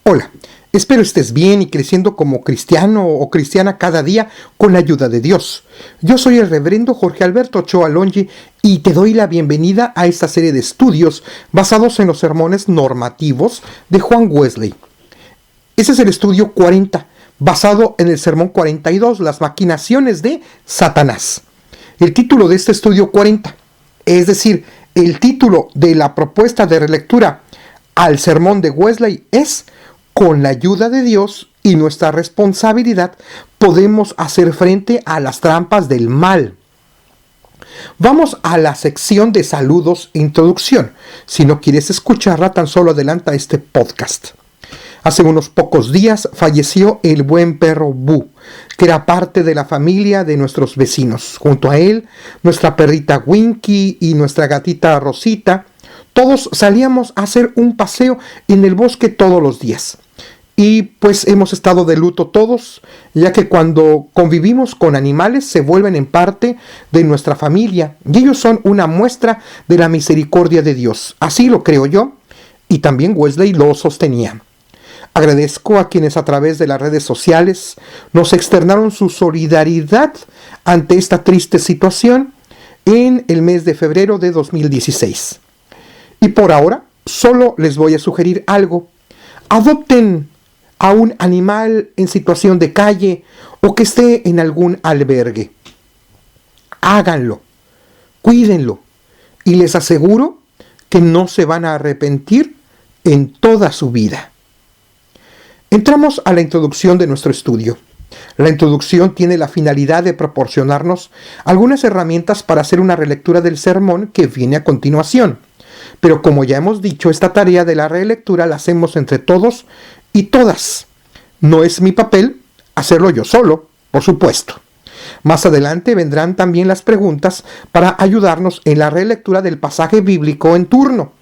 Hola, espero estés bien y creciendo como cristiano o cristiana cada día con la ayuda de Dios. Yo soy el reverendo Jorge Alberto Ochoa Longi y te doy la bienvenida a esta serie de estudios basados en los sermones normativos de Juan Wesley. Ese es el estudio 40, basado en el sermón 42, las maquinaciones de Satanás. El título de este estudio 40, es decir, el título de la propuesta de relectura al sermón de Wesley es: con la ayuda de Dios y nuestra responsabilidad podemos hacer frente a las trampas del mal. Vamos a la sección de saludos e introducción. Si no quieres escucharla, tan solo adelanta este podcast. Hace unos pocos días falleció el buen perro Boo, que era parte de la familia de nuestros vecinos. Junto a él, nuestra perrita Winky y nuestra gatita Rosita. Todos salíamos a hacer un paseo en el bosque todos los días. Y pues hemos estado de luto todos, ya que cuando convivimos con animales se vuelven en parte de nuestra familia. Y ellos son una muestra de la misericordia de Dios. Así lo creo yo, y también Wesley lo sostenía. Agradezco a quienes a través de las redes sociales nos externaron su solidaridad ante esta triste situación en el mes de febrero de 2016. Y por ahora, solo les voy a sugerir algo. Adopten a un animal en situación de calle o que esté en algún albergue. Háganlo, cuídenlo y les aseguro que no se van a arrepentir en toda su vida. Entramos a la introducción de nuestro estudio. La introducción tiene la finalidad de proporcionarnos algunas herramientas para hacer una relectura del sermón que viene a continuación. Pero como ya hemos dicho, esta tarea de la relectura la hacemos entre todos y todas. No es mi papel hacerlo yo solo, por supuesto. Más adelante vendrán también las preguntas para ayudarnos en la relectura del pasaje bíblico en turno.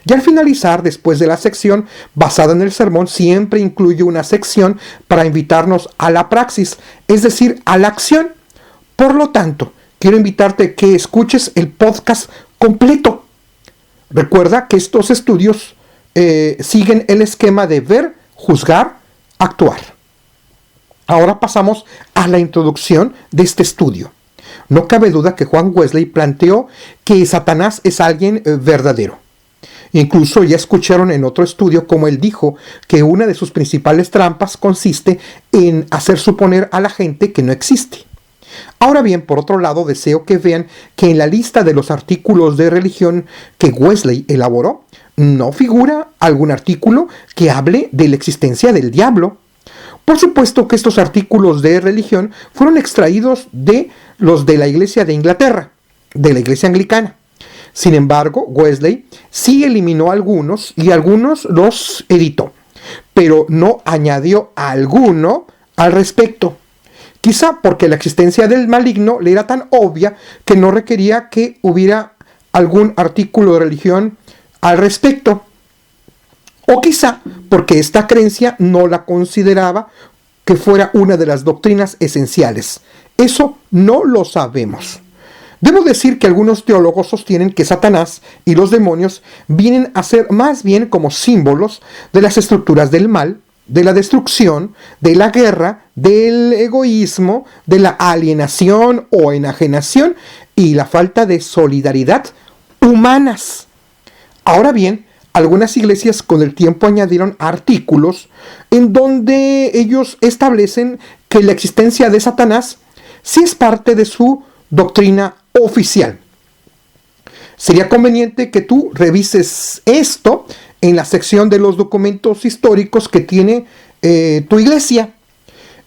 Y al finalizar, después de la sección basada en el sermón, siempre incluye una sección para invitarnos a la praxis, es decir, a la acción. Por lo tanto, quiero invitarte a que escuches el podcast completo. Recuerda que estos estudios siguen el esquema de ver, juzgar, actuar. Ahora pasamos a la introducción de este estudio. No cabe duda que Juan Wesley planteó que Satanás es alguien verdadero. Incluso ya escucharon en otro estudio cómo él dijo que una de sus principales trampas consiste en hacer suponer a la gente que no existe. Ahora bien, por otro lado, deseo que vean que en la lista de los artículos de religión que Wesley elaboró, no figura algún artículo que hable de la existencia del diablo. Por supuesto que estos artículos de religión fueron extraídos de los de la Iglesia de Inglaterra, de la Iglesia Anglicana. Sin embargo, Wesley sí eliminó algunos y algunos los editó, pero no añadió alguno al respecto. Quizá porque la existencia del maligno le era tan obvia que no requería que hubiera algún artículo de religión al respecto. O quizá porque esta creencia no la consideraba que fuera una de las doctrinas esenciales. Eso no lo sabemos. Debo decir que algunos teólogos sostienen que Satanás y los demonios vienen a ser más bien como símbolos de las estructuras del mal, de la destrucción, de la guerra, del egoísmo, de la alienación o enajenación y la falta de solidaridad humanas. Ahora bien, algunas iglesias con el tiempo añadieron artículos en donde ellos establecen que la existencia de Satanás sí es parte de su doctrina oficial. Sería conveniente que tú revises esto en la sección de los documentos históricos que tiene tu iglesia.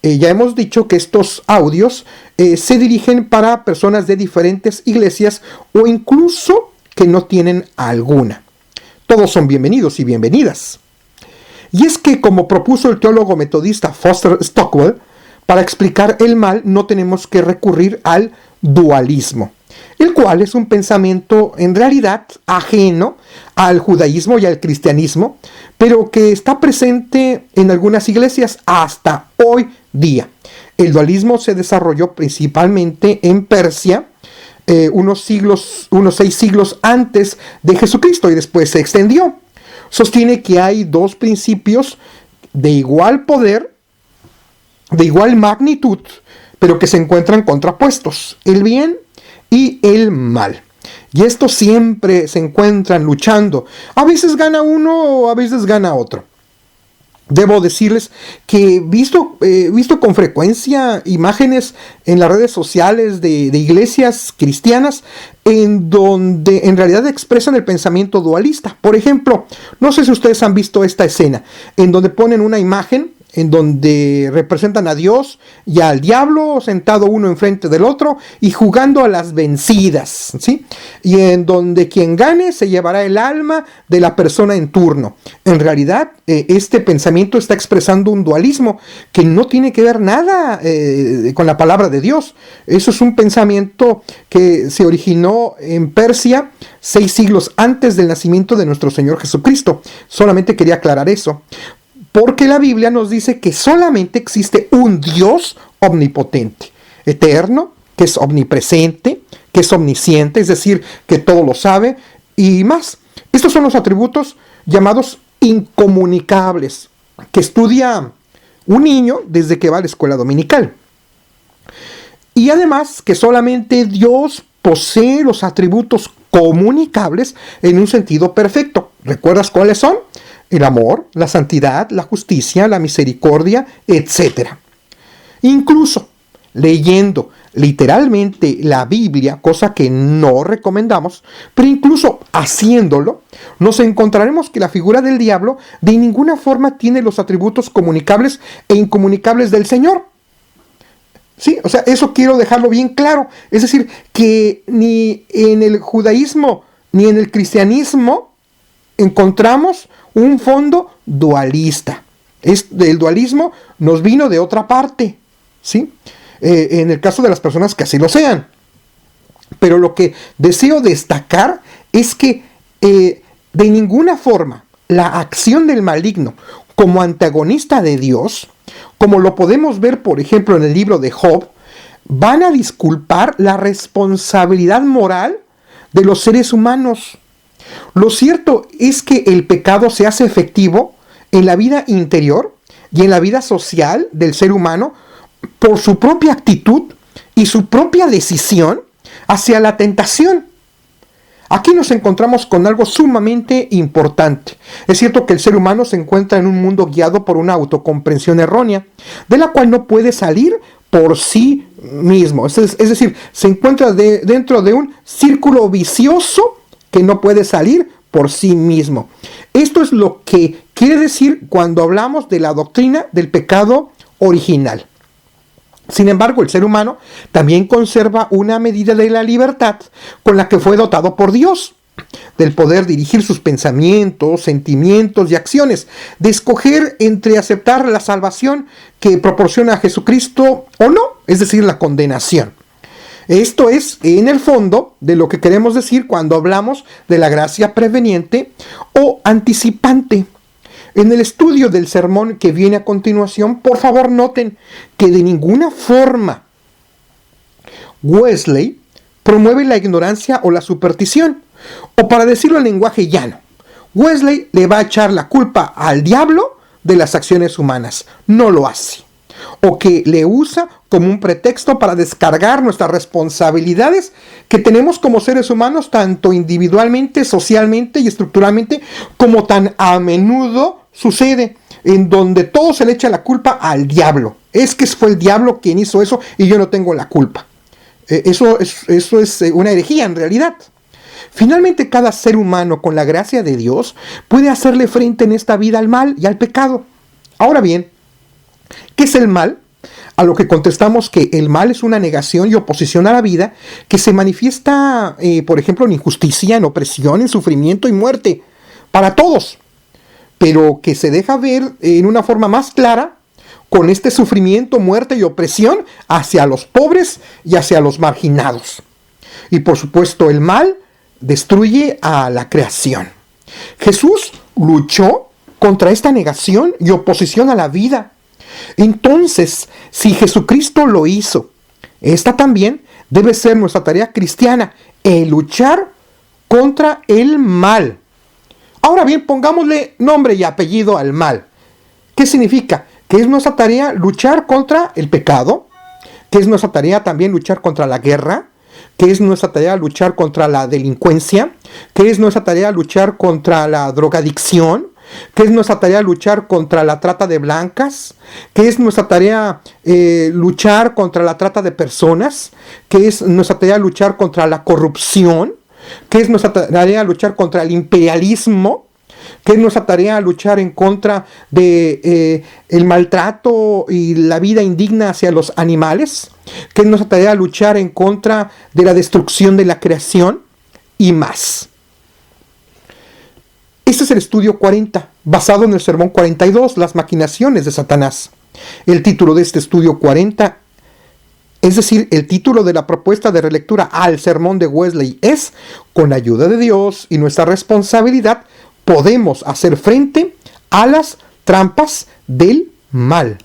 Ya hemos dicho que estos audios se dirigen para personas de diferentes iglesias o incluso que no tienen alguna. Todos son bienvenidos y bienvenidas. Y es que, como propuso el teólogo metodista Foster Stockwell, para explicar el mal no tenemos que recurrir al dualismo, el cual es un pensamiento en realidad ajeno al judaísmo y al cristianismo, pero que está presente en algunas iglesias hasta hoy día. El dualismo se desarrolló principalmente en Persia, unos 6 siglos antes de Jesucristo, y después se extendió. Sostiene que hay dos principios de igual poder, de igual magnitud, pero que se encuentran contrapuestos, el bien y el mal. Y estos siempre se encuentran luchando. A veces gana uno, a veces gana otro. Debo decirles que he visto con frecuencia imágenes en las redes sociales de iglesias cristianas en donde en realidad expresan el pensamiento dualista. Por ejemplo, no sé si ustedes han visto esta escena, en donde ponen una imagen en donde representan a Dios y al diablo sentado uno enfrente del otro y jugando a las vencidas, ¿sí? Y en donde quien gane se llevará el alma de la persona en turno. En realidad, este pensamiento está expresando un dualismo que no tiene que ver nada con la palabra de Dios. Eso es un pensamiento que se originó en Persia 6 siglos antes del nacimiento de nuestro Señor Jesucristo. Solamente quería aclarar eso. Porque la Biblia nos dice que solamente existe un Dios omnipotente, eterno, que es omnipresente, que es omnisciente, es decir, que todo lo sabe y más. Estos son los atributos llamados incomunicables, que estudia un niño desde que va a la escuela dominical. Y además que solamente Dios posee los atributos comunicables en un sentido perfecto. ¿Recuerdas cuáles son? El amor, la santidad, la justicia, la misericordia, etc. Incluso leyendo literalmente la Biblia, cosa que no recomendamos, pero incluso haciéndolo, nos encontraremos que la figura del diablo de ninguna forma tiene los atributos comunicables e incomunicables del Señor. Sí, o sea, eso quiero dejarlo bien claro. Es decir, que ni en el judaísmo ni en el cristianismo encontramos un fondo dualista. El dualismo nos vino de otra parte, ¿sí? En el caso de las personas que así lo sean. Pero lo que deseo destacar es que de ninguna forma la acción del maligno como antagonista de Dios, como lo podemos ver por ejemplo en el libro de Job, van a disculpar la responsabilidad moral de los seres humanos. Lo cierto es que el pecado se hace efectivo en la vida interior y en la vida social del ser humano por su propia actitud y su propia decisión hacia la tentación. Aquí nos encontramos con algo sumamente importante. Es cierto que el ser humano se encuentra en un mundo guiado por una autocomprensión errónea, de la cual no puede salir por sí mismo. Es decir, se encuentra dentro de un círculo vicioso que no puede salir por sí mismo. Esto es lo que quiere decir cuando hablamos de la doctrina del pecado original. Sin embargo, el ser humano también conserva una medida de la libertad con la que fue dotado por Dios, del poder dirigir sus pensamientos, sentimientos y acciones, de escoger entre aceptar la salvación que proporciona Jesucristo o no, es decir, la condenación. Esto es, en el fondo, de lo que queremos decir cuando hablamos de la gracia preveniente o anticipante. En el estudio del sermón que viene a continuación, por favor noten que de ninguna forma Wesley promueve la ignorancia o la superstición, o para decirlo en lenguaje llano, Wesley le va a echar la culpa al diablo de las acciones humanas. No lo hace. O que le usa como un pretexto para descargar nuestras responsabilidades que tenemos como seres humanos, tanto individualmente, socialmente y estructuralmente, como tan a menudo sucede, en donde todo se le echa la culpa al diablo. Es que fue el diablo quien hizo eso y yo no tengo la culpa. Eso es una herejía en realidad. Finalmente, cada ser humano, con la gracia de Dios, puede hacerle frente en esta vida al mal y al pecado. Ahora bien, ¿qué es el mal? A lo que contestamos que el mal es una negación y oposición a la vida que se manifiesta, por ejemplo, en injusticia, en opresión, en sufrimiento y muerte, para todos, pero que se deja ver en una forma más clara con este sufrimiento, muerte y opresión hacia los pobres y hacia los marginados. Y por supuesto, el mal destruye a la creación. Jesús luchó contra esta negación y oposición a la vida. Entonces, si Jesucristo lo hizo, esta también debe ser nuestra tarea cristiana, el luchar contra el mal. Ahora bien, pongámosle nombre y apellido al mal. ¿Qué significa? Que es nuestra tarea luchar contra el pecado, que es nuestra tarea también luchar contra la guerra, que es nuestra tarea luchar contra la delincuencia, que es nuestra tarea luchar contra la drogadicción, que es nuestra tarea luchar contra la trata de blancas, que es nuestra tarea luchar contra la trata de personas, que es nuestra tarea luchar contra la corrupción, que es nuestra tarea luchar contra el imperialismo, que es nuestra tarea luchar en contra de el maltrato y la vida indigna hacia los animales, que es nuestra tarea luchar en contra de la destrucción de la creación y más. Este es el estudio 40, basado en el sermón 42, las maquinaciones de Satanás. El título de este estudio 40, es decir, el título de la propuesta de relectura al sermón de Wesley es: con la ayuda de Dios y nuestra responsabilidad, podemos hacer frente a las trampas del mal.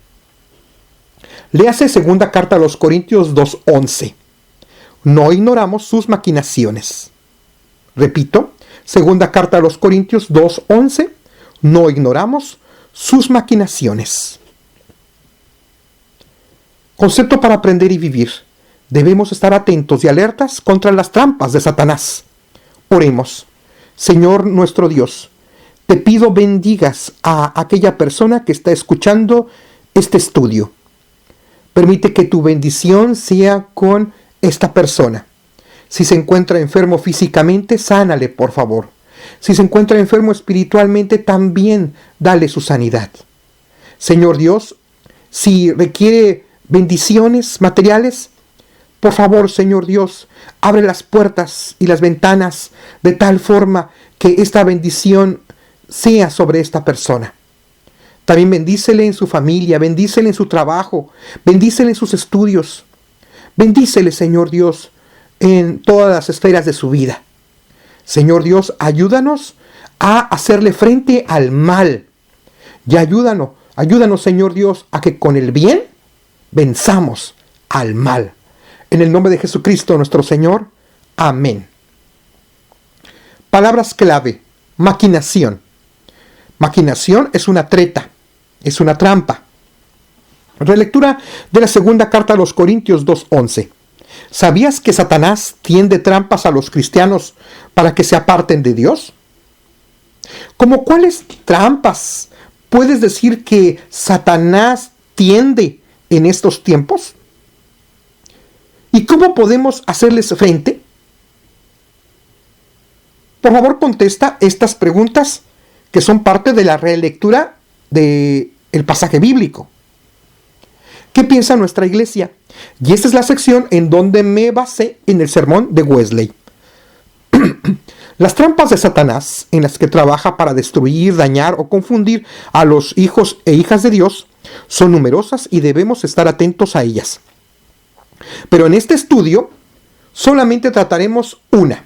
Léase segunda carta a los Corintios 2:11. No ignoramos sus maquinaciones. Repito, segunda carta a los Corintios 2:11. No ignoramos sus maquinaciones. Concepto para aprender y vivir. Debemos estar atentos y alertas contra las trampas de Satanás. Oremos. Señor nuestro Dios, te pido bendigas a aquella persona que está escuchando este estudio. Permite que tu bendición sea con esta persona. Si se encuentra enfermo físicamente, sánale, por favor. Si se encuentra enfermo espiritualmente, también dale su sanidad. Señor Dios, si requiere bendiciones materiales, por favor, Señor Dios, abre las puertas y las ventanas de tal forma que esta bendición sea sobre esta persona. También bendícele en su familia, bendícele en su trabajo, bendícele en sus estudios. Bendícele, Señor Dios, en todas las esferas de su vida. Señor Dios, ayúdanos a hacerle frente al mal. Y ayúdanos, Señor Dios, a que con el bien venzamos al mal. En el nombre de Jesucristo nuestro Señor. Amén. Palabras clave. Maquinación. Maquinación es una treta, es una trampa. Relectura de la segunda carta a los Corintios 2:11. ¿Sabías que Satanás tiende trampas a los cristianos para que se aparten de Dios? ¿Cómo cuáles trampas puedes decir que Satanás tiende en estos tiempos? ¿Y cómo podemos hacerles frente? Por favor, contesta estas preguntas que son parte de la relectura del pasaje bíblico. ¿Qué piensa nuestra iglesia? Y esta es la sección en donde me basé en el sermón de Wesley. Las trampas de Satanás, en las que trabaja para destruir, dañar o confundir a los hijos e hijas de Dios, son numerosas y debemos estar atentos a ellas. Pero en este estudio solamente trataremos una.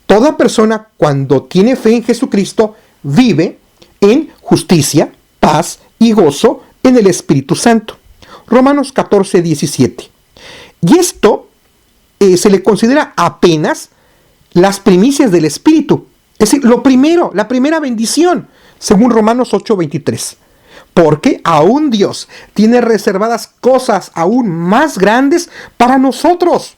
Toda persona, cuando tiene fe en Jesucristo, vive en justicia, paz y gozo en el Espíritu Santo. Romanos 14:17. Y esto se le considera apenas las primicias del Espíritu. Es decir, lo primero, la primera bendición, según Romanos 8:23. Porque aún Dios tiene reservadas cosas aún más grandes para nosotros.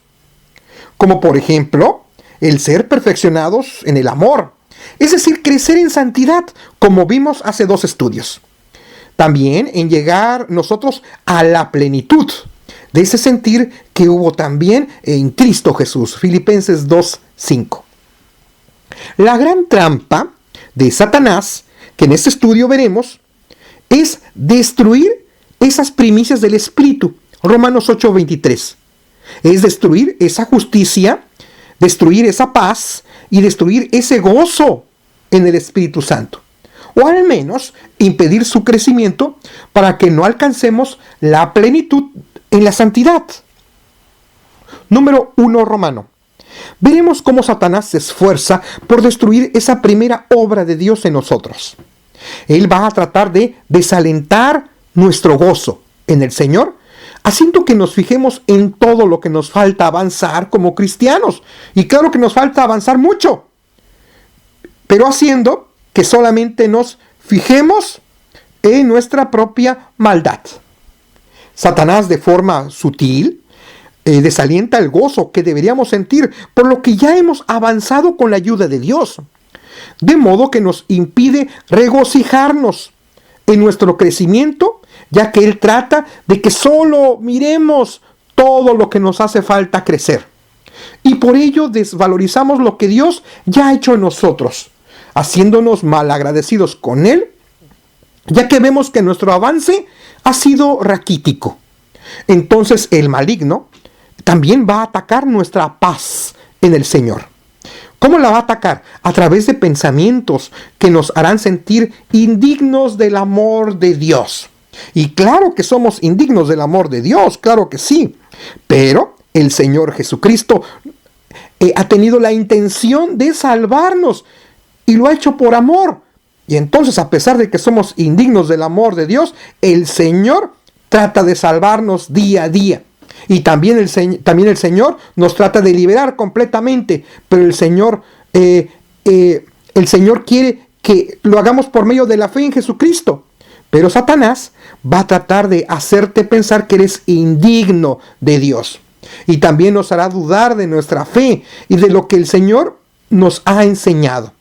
Como por ejemplo, el ser perfeccionados en el amor. Es decir, crecer en santidad, como vimos hace 2 estudios. También en llegar nosotros a la plenitud de ese sentir que hubo también en Cristo Jesús. Filipenses 2:5. La gran trampa de Satanás, que en este estudio veremos, es destruir esas primicias del Espíritu. Romanos 8:23. Es destruir esa justicia, destruir esa paz y destruir ese gozo en el Espíritu Santo. O al menos impedir su crecimiento para que no alcancemos la plenitud en la santidad. Número 1, Romano. Veremos cómo Satanás se esfuerza por destruir esa primera obra de Dios en nosotros. Él va a tratar de desalentar nuestro gozo en el Señor, haciendo que nos fijemos en todo lo que nos falta avanzar como cristianos. Y claro que nos falta avanzar mucho, pero haciendo que solamente nos fijemos en nuestra propia maldad. Satanás, de forma sutil, desalienta el gozo que deberíamos sentir por lo que ya hemos avanzado con la ayuda de Dios, de modo que nos impide regocijarnos en nuestro crecimiento, ya que Él trata de que solo miremos todo lo que nos hace falta crecer. Y por ello desvalorizamos lo que Dios ya ha hecho en nosotros, haciéndonos malagradecidos con Él, ya que vemos que nuestro avance ha sido raquítico. Entonces el maligno también va a atacar nuestra paz en el Señor. ¿Cómo la va a atacar? A través de pensamientos que nos harán sentir indignos del amor de Dios. Y claro que somos indignos del amor de Dios, claro que sí. Pero el Señor Jesucristo ha tenido la intención de salvarnos y lo ha hecho por amor. Y entonces, a pesar de que somos indignos del amor de Dios, el Señor trata de salvarnos día a día. Y también el Señor nos trata de liberar completamente. Pero el Señor quiere que lo hagamos por medio de la fe en Jesucristo. Pero Satanás va a tratar de hacerte pensar que eres indigno de Dios. Y también nos hará dudar de nuestra fe y de lo que el Señor nos ha enseñado.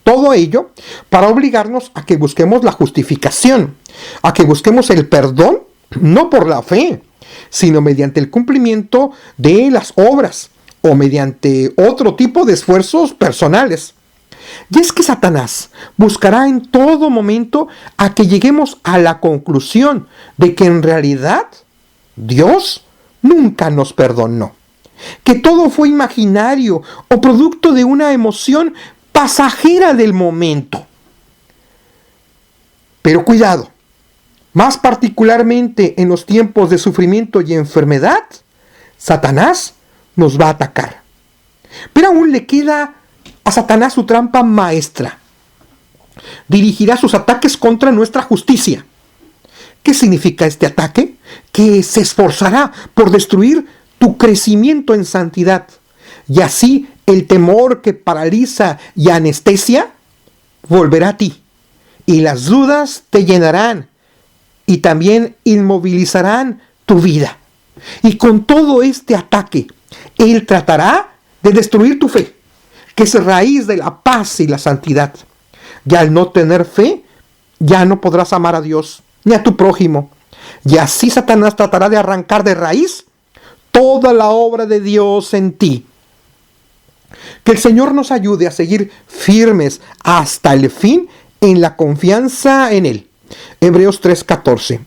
Todo ello para obligarnos a que busquemos la justificación, a que busquemos el perdón, no por la fe, sino mediante el cumplimiento de las obras o mediante otro tipo de esfuerzos personales. Y es que Satanás buscará en todo momento a que lleguemos a la conclusión de que en realidad Dios nunca nos perdonó, que todo fue imaginario o producto de una emoción pasajera del momento. Pero cuidado, más particularmente en los tiempos de sufrimiento y enfermedad, Satanás nos va a atacar. Pero aún le queda a Satanás su trampa maestra. Dirigirá sus ataques contra nuestra justicia. ¿Qué significa este ataque? Que se esforzará por destruir tu crecimiento en santidad. Y así el temor que paraliza y anestesia volverá a ti. Y las dudas te llenarán y también inmovilizarán tu vida. Y con todo este ataque, Él tratará de destruir tu fe, que es raíz de la paz y la santidad. Y al no tener fe, ya no podrás amar a Dios ni a tu prójimo. Y así Satanás tratará de arrancar de raíz toda la obra de Dios en ti. Que el Señor nos ayude a seguir firmes hasta el fin en la confianza en Él. Hebreos 3:14.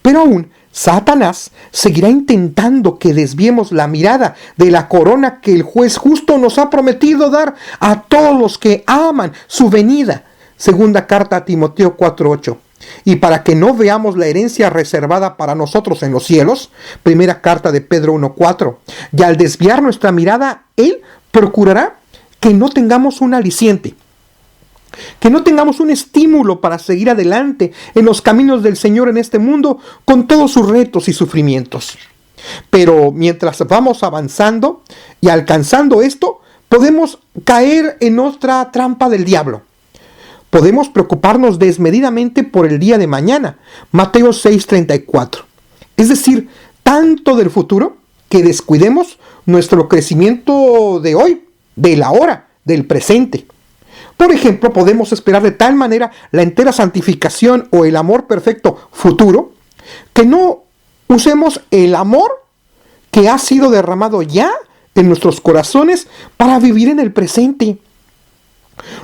Pero aún Satanás seguirá intentando que desviemos la mirada de la corona que el juez justo nos ha prometido dar a todos los que aman su venida. Segunda carta a Timoteo 4:8. Y para que no veamos la herencia reservada para nosotros en los cielos, primera carta de Pedro 1:4. Y al desviar nuestra mirada, Él procurará que no tengamos un aliciente, que no tengamos un estímulo para seguir adelante en los caminos del Señor en este mundo con todos sus retos y sufrimientos. Pero mientras vamos avanzando y alcanzando esto, podemos caer en otra trampa del diablo. Podemos preocuparnos desmedidamente por el día de mañana, Mateo 6:34. Es decir, tanto del futuro que descuidemos nuestro crecimiento de hoy, del ahora, del presente. Por ejemplo, podemos esperar de tal manera la entera santificación o el amor perfecto futuro, que no usemos el amor que ha sido derramado ya en nuestros corazones para vivir en el presente.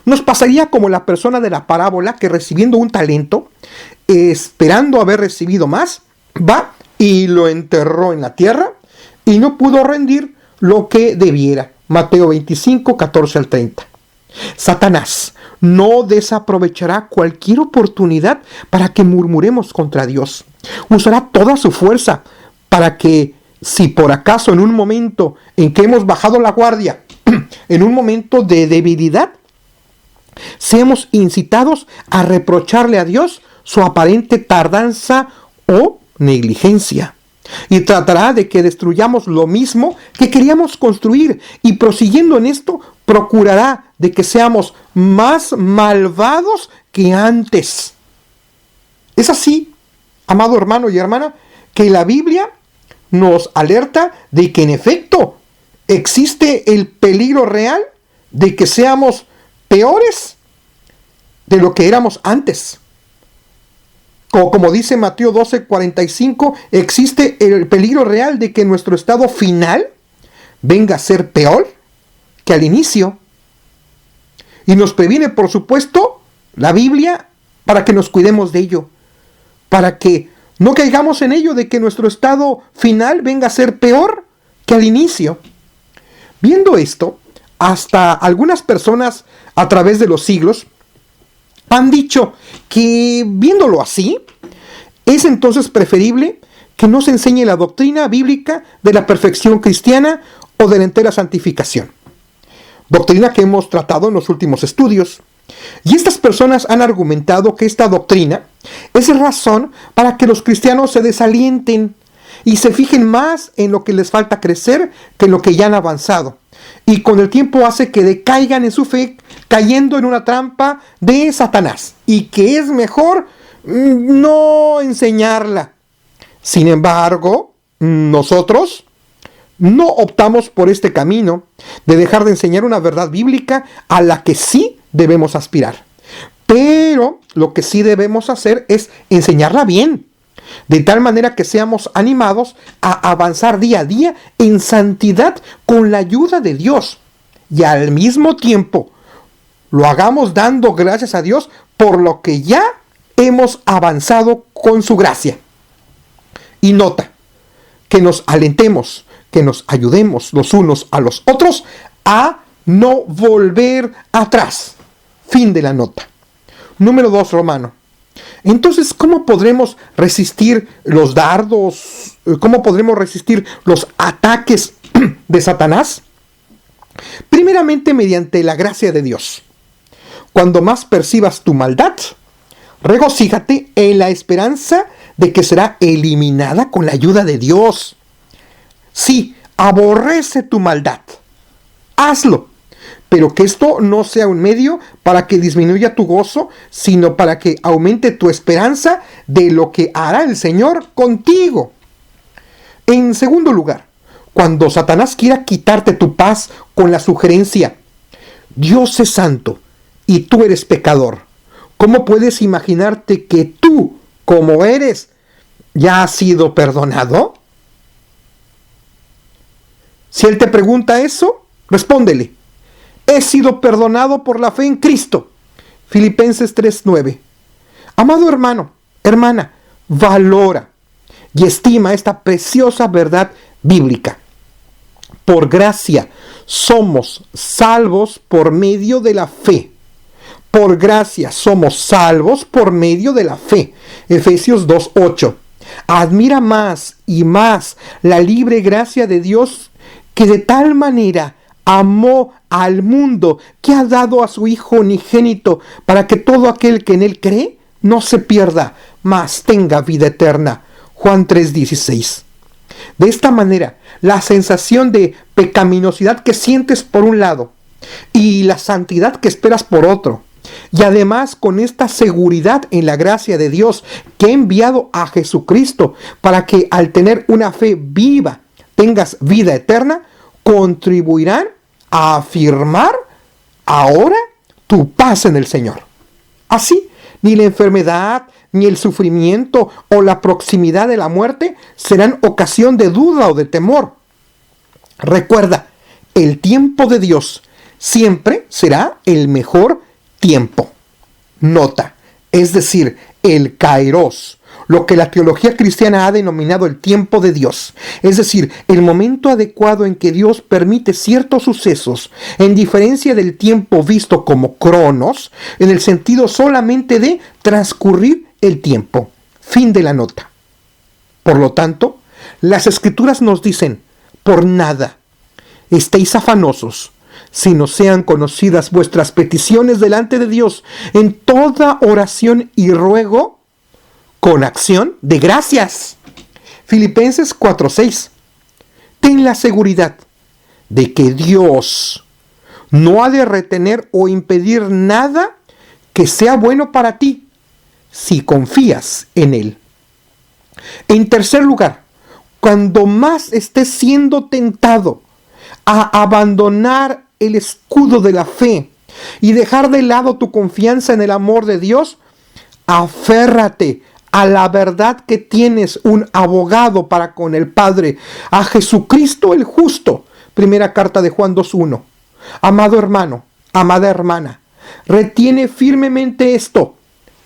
Nos pasaría como la persona de la parábola que, recibiendo un talento, esperando haber recibido más, va y lo enterró en la tierra y no pudo rendir lo que debiera. Mateo 25:14-30. Satanás no desaprovechará cualquier oportunidad para que murmuremos contra Dios. Usará toda su fuerza para que, si por acaso en un momento en que hemos bajado la guardia, en un momento de debilidad, seamos incitados a reprocharle a Dios su aparente tardanza o negligencia. Y tratará de que destruyamos lo mismo que queríamos construir, y prosiguiendo en esto, procurará de que seamos más malvados que antes. Es así, amado hermano y hermana, que la Biblia nos alerta de que en efecto existe el peligro real de que seamos peores de lo que éramos antes. Como dice Mateo 12:45, existe el peligro real de que nuestro estado final venga a ser peor que al inicio. Y nos previene, por supuesto, la Biblia para que nos cuidemos de ello, para que no caigamos en ello de que nuestro estado final venga a ser peor que al inicio. Viendo esto, hasta algunas personas a través de los siglos han dicho que, viéndolo así, es entonces preferible que no se enseñe la doctrina bíblica de la perfección cristiana o de la entera santificación. Doctrina que hemos tratado en los últimos estudios. Y estas personas han argumentado que esta doctrina es razón para que los cristianos se desalienten y se fijen más en lo que les falta crecer que en lo que ya han avanzado. Y con el tiempo hace que decaigan en su fe, cayendo en una trampa de Satanás. Y que es mejor no enseñarla. Sin embargo, nosotros no optamos por este camino de dejar de enseñar una verdad bíblica a la que sí debemos aspirar. Pero lo que sí debemos hacer es enseñarla bien, de tal manera que seamos animados a avanzar día a día en santidad con la ayuda de Dios. Y al mismo tiempo lo hagamos dando gracias a Dios por lo que ya hemos avanzado con su gracia. Y nota, que nos alentemos, que nos ayudemos los unos a los otros a no volver atrás. Fin de la nota. Número 2, Romano. Entonces, ¿cómo podremos resistir los dardos? ¿Cómo podremos resistir los ataques de Satanás? Primeramente, mediante la gracia de Dios. Cuando más percibas tu maldad, regocíjate en la esperanza de que será eliminada con la ayuda de Dios. Sí, aborrece tu maldad. Hazlo. Pero que esto no sea un medio para que disminuya tu gozo, sino para que aumente tu esperanza de lo que hará el Señor contigo. En segundo lugar, cuando Satanás quiera quitarte tu paz con la sugerencia, Dios es santo y tú eres pecador, ¿cómo puedes imaginarte que tú, como eres, ya has sido perdonado? Si él te pregunta eso, respóndele: he sido perdonado por la fe en Cristo. Filipenses 3:9. Amado hermano, hermana, valora y estima esta preciosa verdad bíblica. Por gracia somos salvos por medio de la fe. Por gracia somos salvos por medio de la fe. Efesios 2:8. Admira más y más la libre gracia de Dios, que de tal manera amó al mundo que ha dado a su Hijo unigénito, para que todo aquel que en él cree no se pierda, mas tenga vida eterna. Juan 3:16. De esta manera, la sensación de pecaminosidad que sientes por un lado y la santidad que esperas por otro, y además con esta seguridad en la gracia de Dios que ha enviado a Jesucristo para que al tener una fe viva tengas vida eterna, contribuirán a afirmar ahora tu paz en el Señor. Así, ni la enfermedad, ni el sufrimiento o la proximidad de la muerte serán ocasión de duda o de temor. Recuerda, el tiempo de Dios siempre será el mejor tiempo. Nota, es decir, el kairos, lo que la teología cristiana ha denominado el tiempo de Dios, es decir, el momento adecuado en que Dios permite ciertos sucesos, en diferencia del tiempo visto como cronos, en el sentido solamente de transcurrir el tiempo. Fin de la nota. Por lo tanto, las Escrituras nos dicen: por nada estéis afanosos, sino sean conocidas vuestras peticiones delante de Dios en toda oración y ruego con acción de gracias. Filipenses 4:6. Ten la seguridad de que Dios no ha de retener o impedir nada que sea bueno para ti, si confías en Él. En tercer lugar, cuando más estés siendo tentado a abandonar el escudo de la fe y dejar de lado tu confianza en el amor de Dios, aférrate a la verdad que tienes un abogado para con el Padre, a Jesucristo el justo. Primera carta de Juan 2:1. Amado hermano, amada hermana, retiene firmemente esto.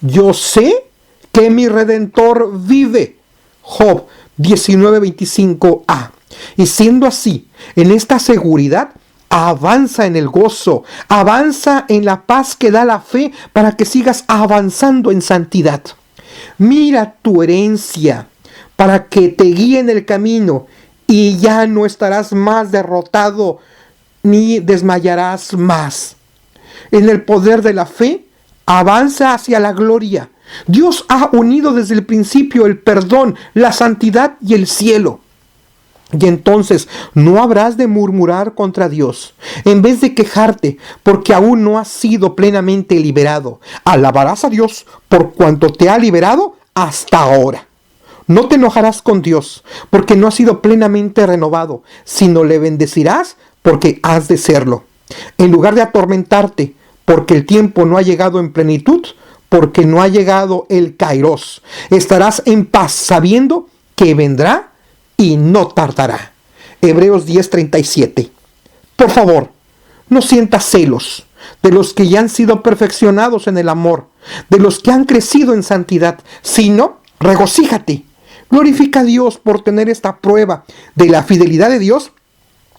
Yo sé que mi Redentor vive. Job 19:25a. Y siendo así, en esta seguridad, avanza en el gozo, avanza en la paz que da la fe para que sigas avanzando en santidad. Mira tu herencia para que te guíe en el camino y ya no estarás más derrotado ni desmayarás más. En el poder de la fe, avanza hacia la gloria. Dios ha unido desde el principio el perdón, la santidad y el cielo. Y entonces no habrás de murmurar contra Dios, en vez de quejarte porque aún no has sido plenamente liberado. Alabarás a Dios por cuanto te ha liberado hasta ahora. No te enojarás con Dios porque no has sido plenamente renovado, sino le bendecirás porque has de serlo. En lugar de atormentarte porque el tiempo no ha llegado en plenitud, porque no ha llegado el Kairos, estarás en paz sabiendo que vendrá y no tardará. Hebreos 10:37. Por favor, no sientas celos de los que ya han sido perfeccionados en el amor, de los que han crecido en santidad, sino regocíjate. Glorifica a Dios por tener esta prueba de la fidelidad de Dios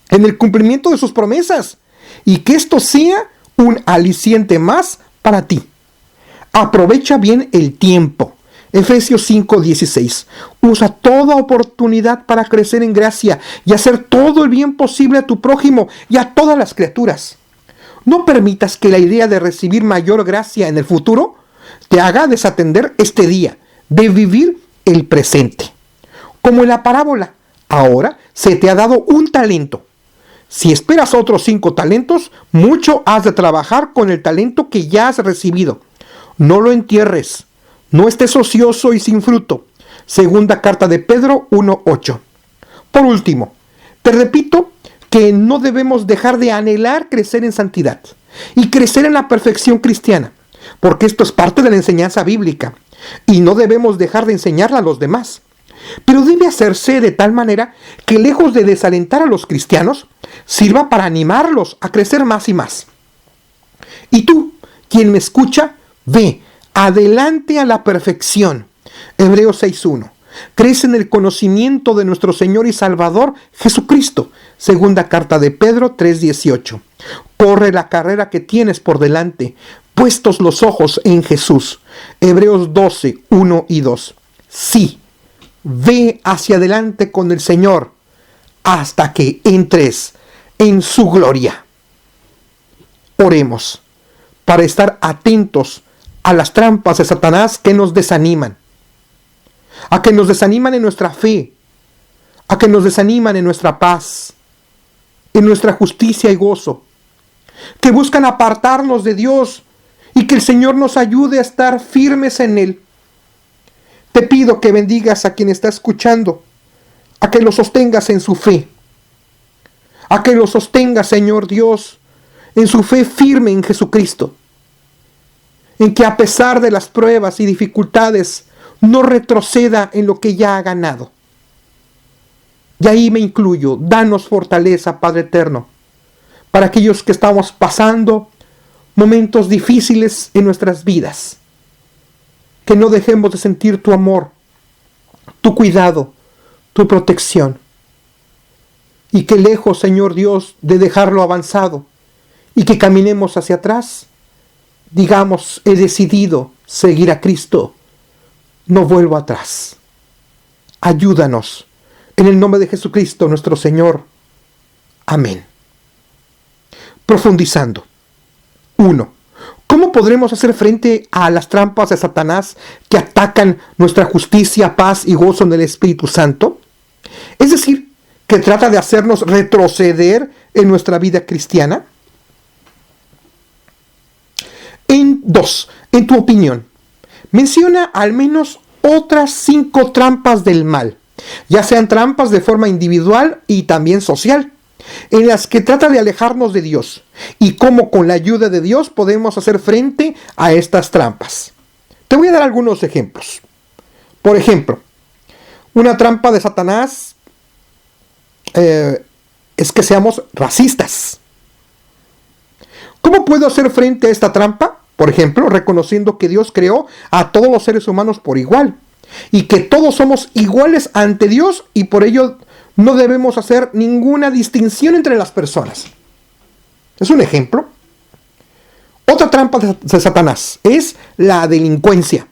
en el cumplimiento de sus promesas, y que esto sea un aliciente más para ti. Aprovecha bien el tiempo. Efesios 5:16. Usa toda oportunidad para crecer en gracia y hacer todo el bien posible a tu prójimo y a todas las criaturas. No permitas que la idea de recibir mayor gracia en el futuro te haga desatender este día, de vivir el presente. Como en la parábola, ahora se te ha dado un talento. Si esperas otros 5 talentos, mucho has de trabajar con el talento que ya has recibido. No lo entierres. No estés ocioso y sin fruto. Segunda carta de Pedro 1:8. Por último, te repito que no debemos dejar de anhelar crecer en santidad y crecer en la perfección cristiana, porque esto es parte de la enseñanza bíblica y no debemos dejar de enseñarla a los demás. Pero debe hacerse de tal manera que, lejos de desalentar a los cristianos, sirva para animarlos a crecer más y más. Y tú, quien me escucha, ve adelante a la perfección. Hebreos 6:1. Crece en el conocimiento de nuestro Señor y Salvador Jesucristo. Segunda carta de Pedro 3:18. Corre la carrera que tienes por delante, puestos los ojos en Jesús. Hebreos 12:1 y 2. Sí, ve hacia adelante con el Señor hasta que entres en su gloria. Oremos para estar atentos a las trampas de Satanás que nos desaniman, a que nos desaniman en nuestra fe, a que nos desaniman en nuestra paz, en nuestra justicia y gozo, que buscan apartarnos de Dios y que el Señor nos ayude a estar firmes en Él. Te pido que bendigas a quien está escuchando, a que lo sostengas en su fe, a que lo sostengas, Señor Dios, en su fe firme en Jesucristo, en que a pesar de las pruebas y dificultades no retroceda en lo que ya ha ganado. Y ahí me incluyo. Danos fortaleza, Padre eterno, para aquellos que estamos pasando momentos difíciles en nuestras vidas. Que no dejemos de sentir tu amor, tu cuidado, tu protección. Y que lejos, Señor Dios, de dejarlo avanzado y que caminemos hacia atrás, digamos, he decidido seguir a Cristo, no vuelvo atrás. Ayúdanos, en el nombre de Jesucristo nuestro Señor. Amén. Profundizando. 1. ¿Cómo podremos hacer frente a las trampas de Satanás que atacan nuestra justicia, paz y gozo en el Espíritu Santo? Es decir, que trata de hacernos retroceder en nuestra vida cristiana. 2. En tu opinión, menciona al menos otras 5 trampas del mal, ya sean trampas de forma individual y también social, en las que trata de alejarnos de Dios y cómo con la ayuda de Dios podemos hacer frente a estas trampas. Te voy a dar algunos ejemplos. Por ejemplo, una trampa de Satanás es que seamos racistas. ¿Cómo puedo hacer frente a esta trampa? Por ejemplo, reconociendo que Dios creó a todos los seres humanos por igual y que todos somos iguales ante Dios y por ello no debemos hacer ninguna distinción entre las personas. Es un ejemplo. Otra trampa de Satanás es la delincuencia.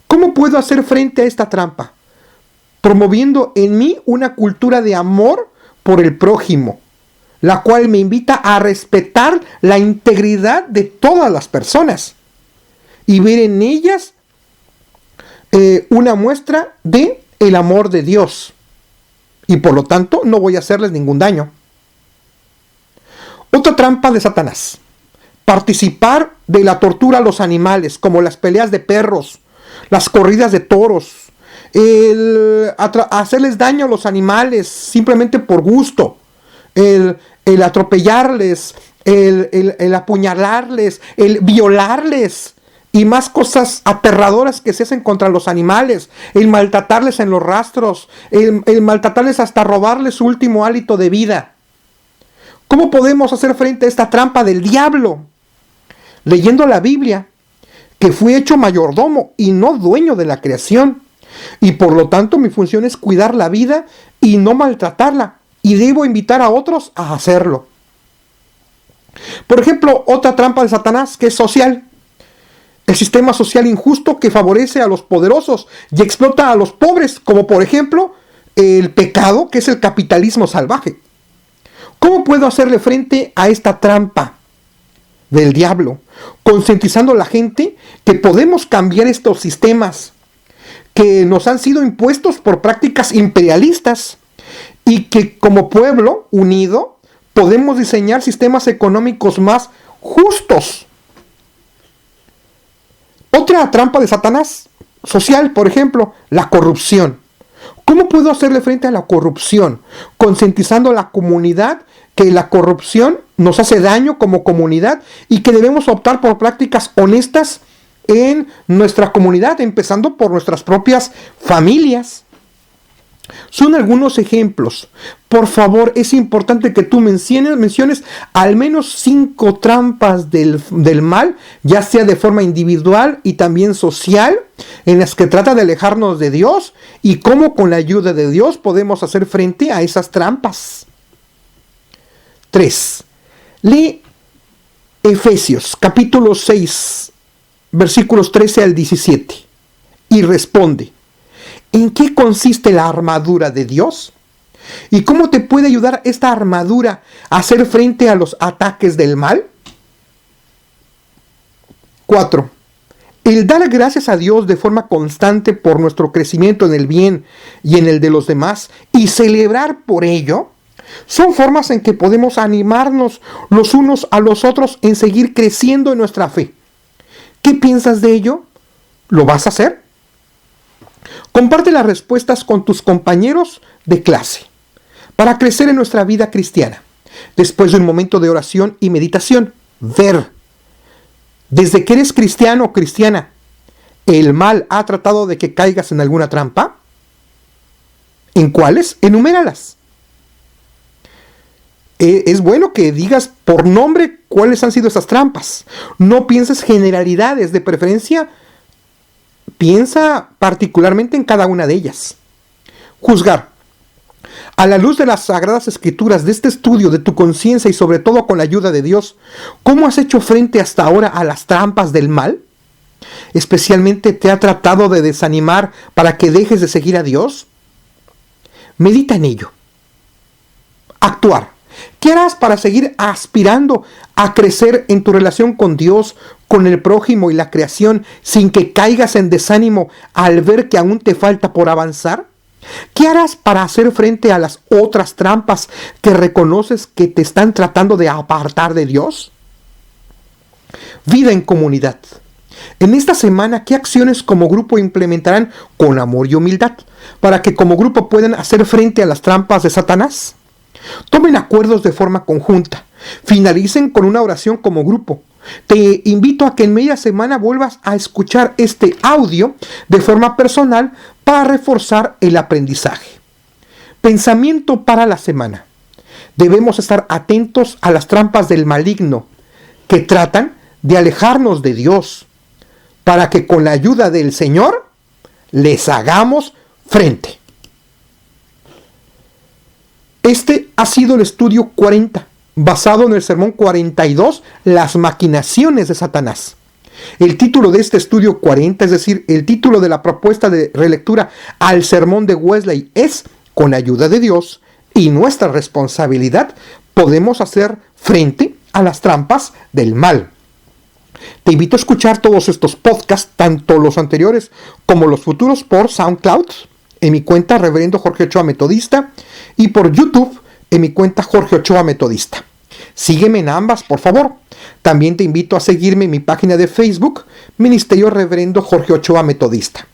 ¿Cómo puedo hacer frente a esta trampa? Promoviendo en mí una cultura de amor por el prójimo, la cual me invita a respetar la integridad de todas las personas y ver en ellas una muestra de el amor de Dios. Y por lo tanto no voy a hacerles ningún daño. Otra trampa de Satanás: participar de la tortura a los animales, como las peleas de perros, las corridas de toros, hacerles daño a los animales simplemente por gusto, el atropellarles, el apuñalarles, el violarles y más cosas aterradoras que se hacen contra los animales, el maltratarles en los rastros, el maltratarles hasta robarles su último hálito de vida. ¿Cómo podemos hacer frente a esta trampa del diablo? Leyendo la Biblia, que fui hecho mayordomo y no dueño de la creación, y por lo tanto mi función es cuidar la vida y no maltratarla, y debo invitar a otros a hacerlo. Por ejemplo, otra trampa de Satanás que es social: el sistema social injusto que favorece a los poderosos y explota a los pobres, como por ejemplo el pecado que es el capitalismo salvaje. ¿Cómo puedo hacerle frente a esta trampa del diablo? Concientizando a la gente que podemos cambiar estos sistemas que nos han sido impuestos por prácticas imperialistas y que como pueblo unido podemos diseñar sistemas económicos más justos. Otra trampa de Satanás social, por ejemplo, la corrupción. ¿Cómo puedo hacerle frente a la corrupción? Concientizando a la comunidad que la corrupción nos hace daño como comunidad y que debemos optar por prácticas honestas en nuestra comunidad, empezando por nuestras propias familias. Son algunos ejemplos. Por favor, es importante que tú menciones al menos 5 trampas del mal, ya sea de forma individual y también social, en las que trata de alejarnos de Dios y cómo con la ayuda de Dios podemos hacer frente a esas trampas. 3. Lee Efesios capítulo 6, versículos 13 al 17 y responde: ¿en qué consiste la armadura de Dios? ¿Y cómo te puede ayudar esta armadura a hacer frente a los ataques del mal? 4. El dar gracias a Dios de forma constante por nuestro crecimiento en el bien y en el de los demás y celebrar por ello son formas en que podemos animarnos los unos a los otros en seguir creciendo en nuestra fe. ¿Qué piensas de ello? ¿Lo vas a hacer? Comparte las respuestas con tus compañeros de clase para crecer en nuestra vida cristiana. Después de un momento de oración y meditación, ver. Desde que eres cristiano o cristiana, ¿el mal ha tratado de que caigas en alguna trampa? ¿En cuáles? Enuméralas. Es bueno que digas por nombre cuáles han sido esas trampas. No pienses generalidades, de preferencia piensa particularmente en cada una de ellas. Juzgar. A la luz de las Sagradas Escrituras, de este estudio, de tu conciencia y sobre todo con la ayuda de Dios, ¿cómo has hecho frente hasta ahora a las trampas del mal? ¿Especialmente te ha tratado de desanimar para que dejes de seguir a Dios? Medita en ello. Actuar. ¿Qué harás para seguir aspirando a crecer en tu relación con Dios, con el prójimo y la creación, sin que caigas en desánimo al ver que aún te falta por avanzar? ¿Qué harás para hacer frente a las otras trampas que reconoces que te están tratando de apartar de Dios? Vida en comunidad. En esta semana, ¿qué acciones como grupo implementarán con amor y humildad para que como grupo puedan hacer frente a las trampas de Satanás? Tomen acuerdos de forma conjunta. Finalicen con una oración como grupo. Te invito a que en media semana vuelvas a escuchar este audio de forma personal para reforzar el aprendizaje. Pensamiento para la semana. Debemos estar atentos a las trampas del maligno que tratan de alejarnos de Dios, para que con la ayuda del Señor les hagamos frente. Este ha sido el estudio 40, basado en el sermón 42, las maquinaciones de Satanás. El título de este estudio 40, es decir, el título de la propuesta de relectura al sermón de Wesley es: con la ayuda de Dios y nuestra responsabilidad, podemos hacer frente a las trampas del mal. Te invito a escuchar todos estos podcasts, tanto los anteriores como los futuros, por SoundCloud, en mi cuenta Reverendo Jorge Ochoa Metodista, y por YouTube, en mi cuenta Jorge Ochoa Metodista. Sígueme en ambas, por favor. También te invito a seguirme en mi página de Facebook, Ministerio Reverendo Jorge Ochoa Metodista.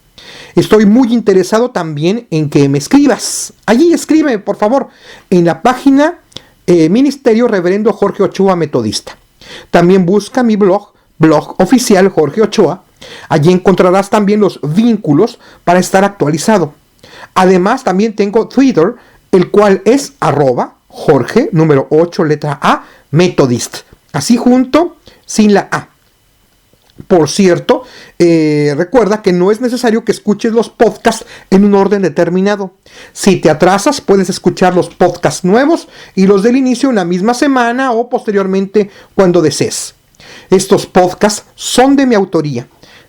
Estoy muy interesado también en que me escribas. Allí escríbeme, por favor, en la página Ministerio Reverendo Jorge Ochoa Metodista. También busca mi blog oficial Jorge Ochoa. Allí encontrarás también los vínculos para estar actualizado. Además, también tengo Twitter, el cual es @Jorge, número 8, letra A, Methodist. Así junto, sin la A. Por cierto, recuerda que no es necesario que escuches los podcasts en un orden determinado. Si te atrasas, puedes escuchar los podcasts nuevos y los del inicio en la misma semana o posteriormente cuando desees. Estos podcasts son de mi autoría.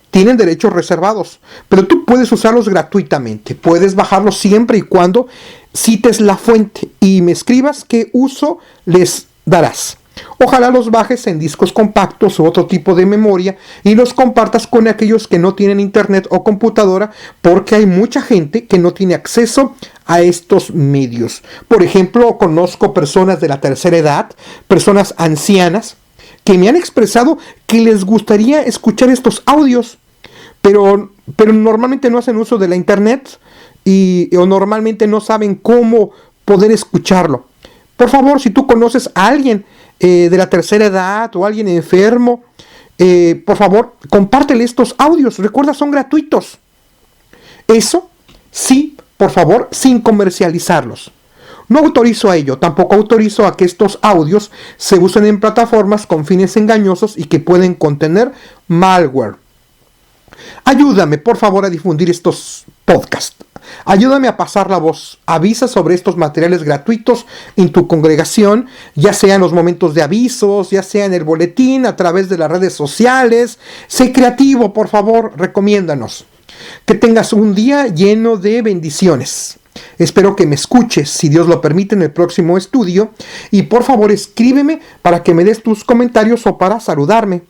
Tienen derechos reservados, pero tú puedes usarlos gratuitamente. Puedes bajarlos siempre y cuando cites la fuente y me escribas qué uso les darás. Ojalá los bajes en discos compactos u otro tipo de memoria y los compartas con aquellos que no tienen internet o computadora, porque hay mucha gente que no tiene acceso a estos medios. Por ejemplo, conozco personas de la tercera edad, personas ancianas, que me han expresado que les gustaría escuchar estos audios, pero normalmente no hacen uso de la internet o normalmente no saben cómo poder escucharlo. Por favor, si tú conoces a alguien de la tercera edad o alguien enfermo, por favor, compártele estos audios. Recuerda, son gratuitos. Eso sí, por favor, sin comercializarlos. No autorizo a ello, tampoco autorizo a que estos audios se usen en plataformas con fines engañosos y que pueden contener malware. Ayúdame, por favor, a difundir estos podcasts. Ayúdame a pasar la voz. Avisa sobre estos materiales gratuitos en tu congregación, ya sea en los momentos de avisos, ya sea en el boletín, a través de las redes sociales. Sé creativo, por favor, recomiéndanos. Que tengas un día lleno de bendiciones. Espero que me escuches, si Dios lo permite, en el próximo estudio. Y por favor, escríbeme para que me des tus comentarios o para saludarme.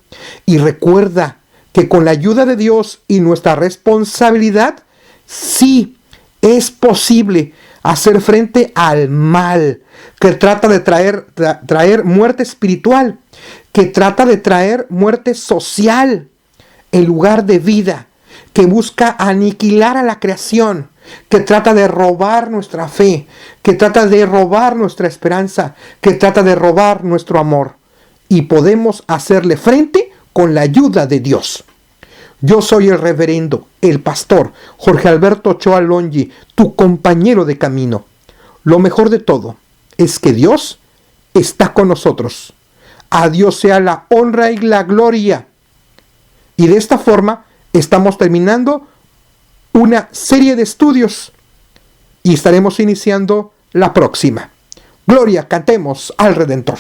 Y recuerda que con la ayuda de Dios y nuestra responsabilidad, sí es posible hacer frente al mal que trata de traer muerte espiritual, que trata de traer muerte social en lugar de vida, que busca aniquilar a la creación, que trata de robar nuestra fe, que trata de robar nuestra esperanza, que trata de robar nuestro amor. Y podemos hacerle frente con la ayuda de Dios. Yo soy el reverendo, el pastor Jorge Alberto Ochoa Longi, tu compañero de camino. Lo mejor de todo es que Dios está con nosotros. A Dios sea la honra y la gloria. Y de esta forma estamos terminando una serie de estudios y estaremos iniciando la próxima. Gloria, cantemos al Redentor.